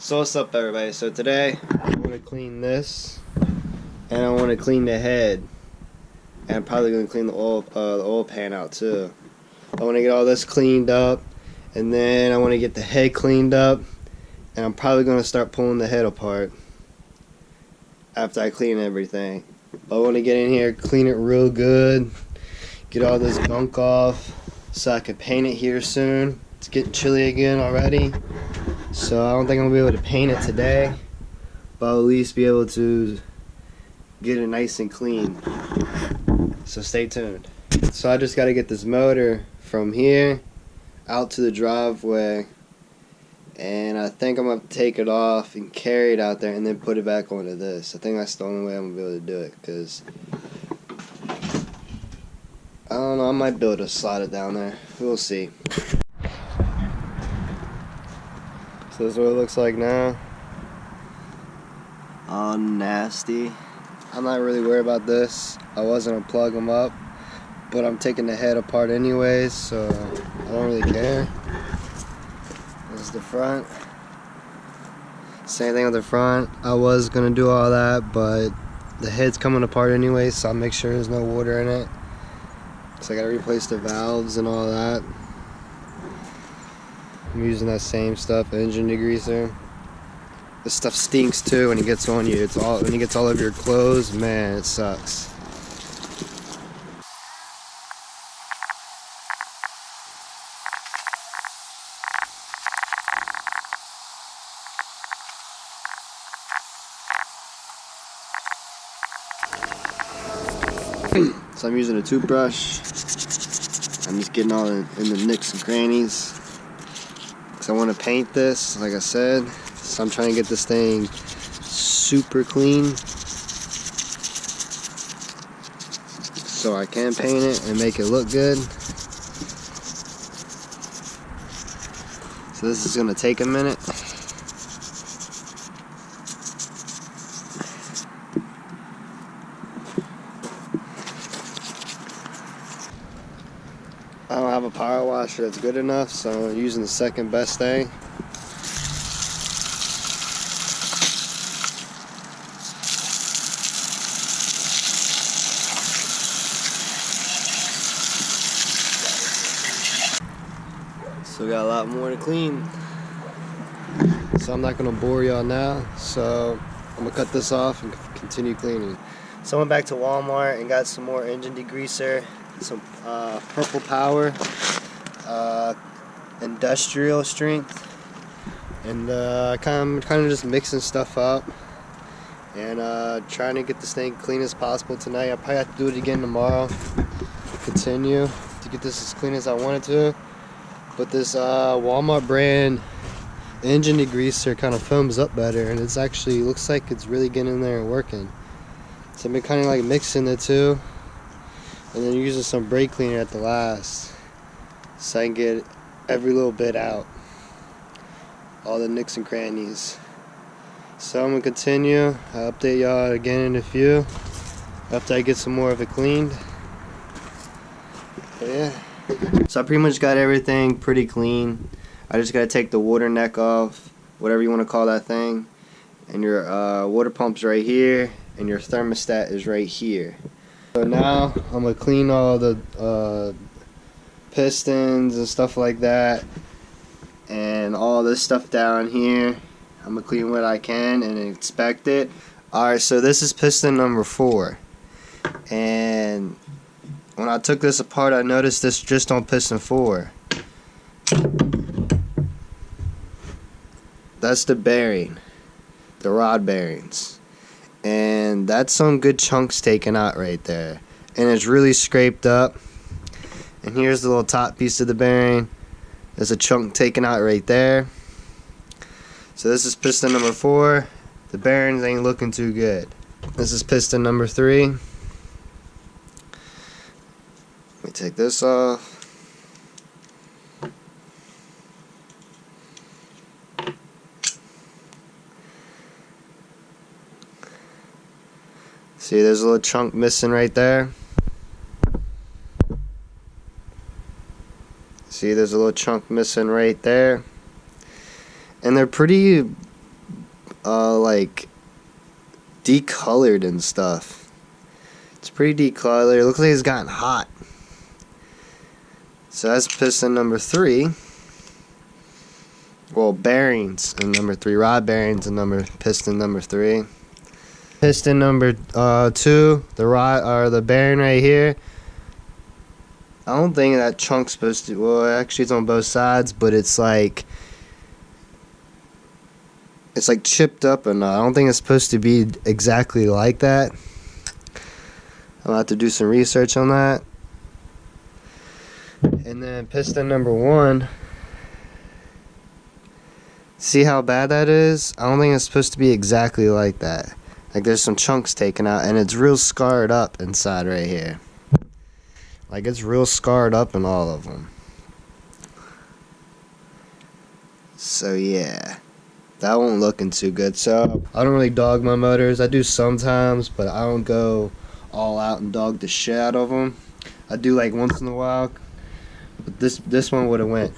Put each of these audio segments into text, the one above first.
So what's up, everybody? So today I want to clean this, and I want to clean the head, and I'm probably going to clean the oil pan out too. I want to get all this cleaned up, and then I want to get the head cleaned up, and I'm probably going to start pulling the head apart after I clean everything. But I want to get in here, clean it real good, get all this gunk off, so I can paint it here soon. It's getting chilly again already. So I don't think I'm going to be able to paint it today, but I'll at least be able to get it nice and clean. So stay tuned. So I just got to get this motor from here out to the driveway, and I think I'm going to take it off and carry it out there and then put it back onto this. I think that's the only way I'm going to be able to do it, because I don't know, I might be able to slide it down there. We'll see. So this is what it looks like now. All nasty. I'm not really worried about this. I wasn't gonna plug them up, but I'm taking the head apart anyways, so I don't really care. This is the front. Same thing with the front. I was gonna do all that, but the head's coming apart anyways, so I'll make sure there's no water in it. So I gotta replace the valves and all that. I'm using that same stuff, engine degreaser. This stuff stinks too when it gets on you. When it gets all over your clothes, man, it sucks. So I'm using a toothbrush. I'm just getting all in the nicks and crannies. I want to paint this, like I said, so I'm trying to get this thing super clean so I can paint it and make it look good. So this is going to take a minute. I don't have a power washer that's good enough, so I'm using the second best thing. Still got a lot more to clean, so I'm not going to bore y'all now, so I'm going to cut this off and continue cleaning. So I went back to Walmart and got some more engine degreaser, some Purple Power industrial strength, and kind of just mixing stuff up and trying to get this thing clean as possible tonight. I probably have to do it again tomorrow, continue to get this as clean as I want it to. But this Walmart brand engine degreaser kind of foams up better, and it's actually looks like it's really getting in there and working. So I've been kind of like mixing the two, and then using some brake cleaner at the last, so I can get every little bit out, all the nicks and crannies. So I'm gonna continue. I'll update y'all again in a few after I get some more of it cleaned. But yeah, so I pretty much got everything pretty clean. I just gotta take the water neck off, whatever you want to call that thing, and your water pump's right here, and your thermostat is right here. So now I'm gonna clean all the pistons and stuff like that, and all this stuff down here. I'm gonna clean what I can and inspect it. Alright, so this is piston number 4, and when I took this apart, I noticed this just on piston 4. That's the bearing, the rod bearings, and that's some good chunks taken out right there, and it's really scraped up. And here's the little top piece of the bearing. There's a chunk taken out right there. So this is piston number 4. The bearings ain't looking too good. This is piston number 3. Let me take this off. See, there's a little chunk missing right there. See, there's a little chunk missing right there. And they're pretty like decolored and stuff. It's pretty decolored. It looks like it's gotten hot. So that's piston number 3. Well, bearings in number 3, rod bearings in piston number 3. Piston number 2, the rod or the bearing right here. I don't think that chunk's supposed to. Well, actually, it's on both sides, but it's like chipped up, and I don't think it's supposed to be exactly like that. I'll have to do some research on that. And then piston number 1. See how bad that is? I don't think it's supposed to be exactly like that. Like there's some chunks taken out, and it's real scarred up inside right here. Like it's real scarred up in all of them. So yeah, that wasn't looking too good. So I don't really dog my motors. I do sometimes, but I don't go all out and dog the shit out of them. I do like once in a while. But this one would have went.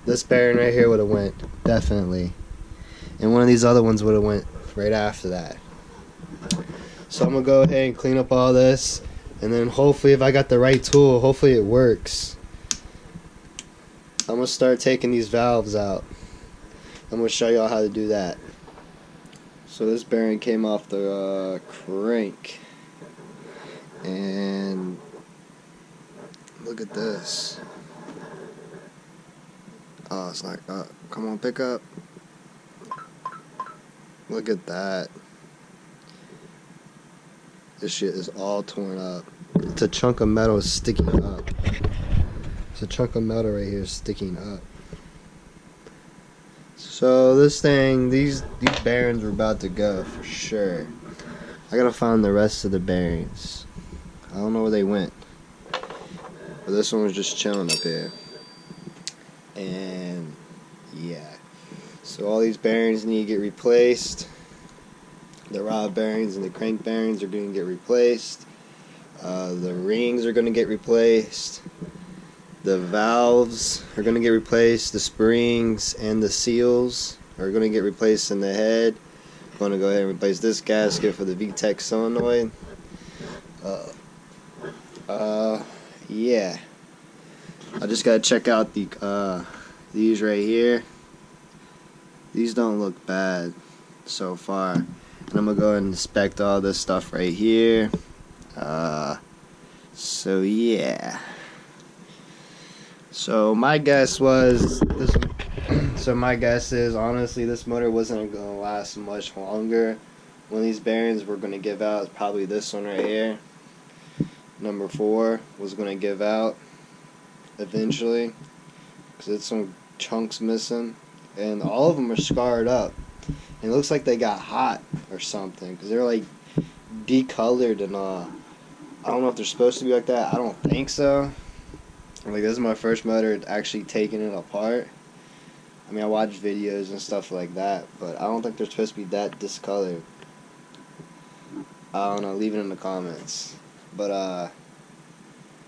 This bearing right here would have went, definitely. And one of these other ones would have went right after that. So I'm going to go ahead and clean up all this. And then hopefully if I got the right tool, hopefully it works. I'm going to start taking these valves out. I'm going to show y'all how to do that. So this bearing came off the crank. And look at this. Oh, it's like, come on, pick up. Look at that. This shit is all torn up. It's a chunk of metal sticking up. It's a chunk of metal right here sticking up. So this thing, these bearings are about to go for sure. I gotta find the rest of the bearings. I don't know where they went. But this one was just chilling up here. And yeah, so all these bearings need to get replaced. The rod bearings and the crank bearings are going to get replaced. The rings are going to get replaced. The valves are going to get replaced. The springs and the seals are going to get replaced in the head. I'm going to go ahead and replace this gasket for the VTEC solenoid. Yeah. I just gotta check out these right here. These don't look bad so far. And I'm gonna go ahead and inspect all this stuff right here. So yeah. So my guess was this. So my guess is honestly this motor wasn't gonna last much longer. One of these bearings were gonna give out. Probably this one right here. Number 4 was gonna give out eventually, because it's some chunks missing, and all of them are scarred up, and it looks like they got hot or something, because they're like decolored and I don't know if they're supposed to be like that. I don't think so. Like this is my first motor actually taking it apart. I mean, I watch videos and stuff like that, but I don't think they're supposed to be that discolored. I don't know, leave it in the comments. But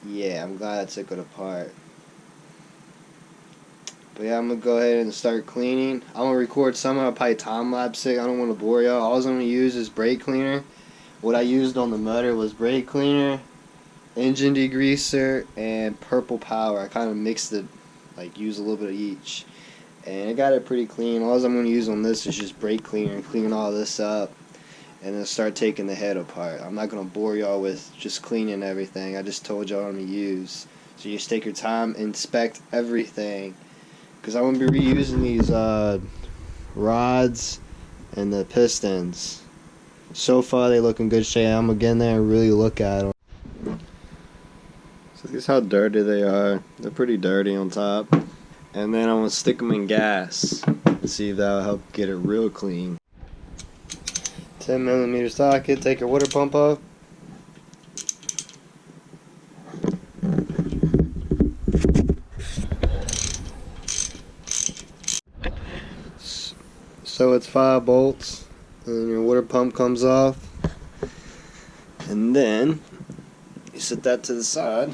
yeah, I'm glad I took it apart. But yeah, I'm going to go ahead and start cleaning. I'm going to record some. I'll probably time-lapse it. I don't want to bore y'all. All I'm going to use is brake cleaner. What I used on the motor was brake cleaner, engine degreaser, and purple power. I kind of mixed it, like use a little bit of each. And I got it pretty clean. All I'm going to use on this is just brake cleaner and clean all this up. And then start taking the head apart. I'm not going to bore y'all with just cleaning everything. I just told y'all what I'm going to use. So you just take your time, inspect everything. Because I'm going to be reusing these rods and the pistons. So far they look in good shape. I'm going to get in there and really look at them. So this is how dirty they are. They're pretty dirty on top. And then I'm going to stick them in gas. See if that'll help get it real clean. 10mm socket, take your water pump off. So it's 5 bolts, and then your water pump comes off. And then you set that to the side.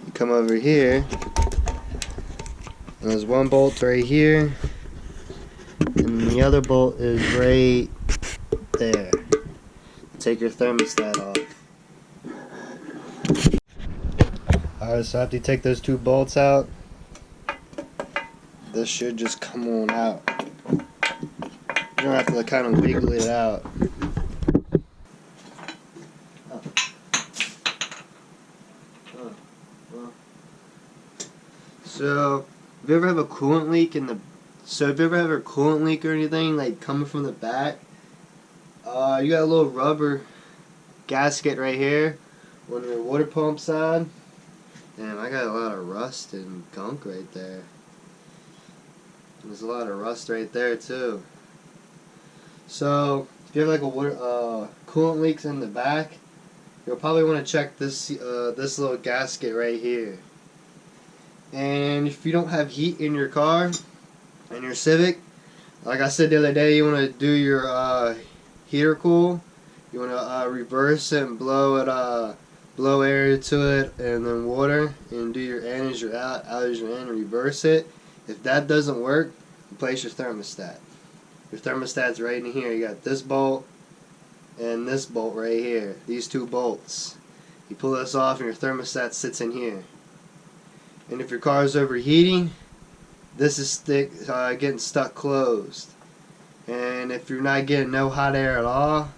You come over here, and there's one bolt right here, and the other bolt is right there. Take your thermostat off. Alright, so after you take those two bolts out, this should just come on out. You don't have to like, kind of wiggle it out. So, if you ever have a coolant leak or anything like coming from the back, you got a little rubber gasket right here on your water pump side. Damn, I got a lot of rust and gunk right there. There's a lot of rust right there too. So, if you have like a water coolant leaks in the back, you'll probably want to check this this little gasket right here. And if you don't have heat in your car, in your Civic, like I said the other day, you want to do your heater cool. You want to reverse it and blow air to it, and then water, and do your in as your out as your in, and reverse it. If that doesn't work, replace your thermostat. Your thermostat's right in here. You got this bolt and this bolt right here. These two bolts. You pull this off, and your thermostat sits in here. And if your car is overheating, this is getting stuck closed. And if you're not getting no hot air at all,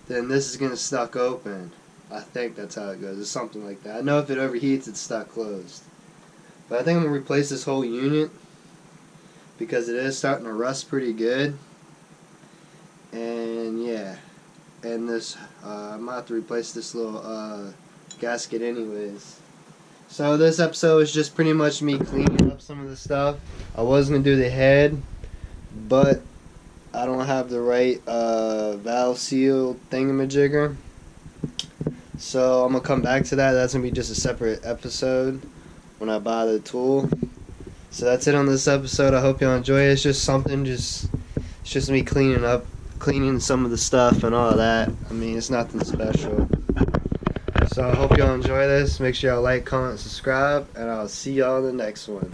then this is getting stuck open. I think that's how it goes. It's something like that. I know if it overheats, it's stuck closed. But I think I'm going to replace this whole unit because it is starting to rust pretty good. And yeah. And this, I'm going to have to replace this little gasket anyways. So this episode is just pretty much me cleaning up some of the stuff. I was going to do the head, but I don't have the right valve seal thingamajigger. So I'm going to come back to that. That's going to be just a separate episode when I buy the tool. So that's it on this episode. I hope y'all enjoy it. It's just something, it's just me cleaning some of the stuff and all of that. I mean, it's nothing special. So I hope y'all enjoy this. Make sure y'all like, comment, subscribe, and I'll see y'all in the next one.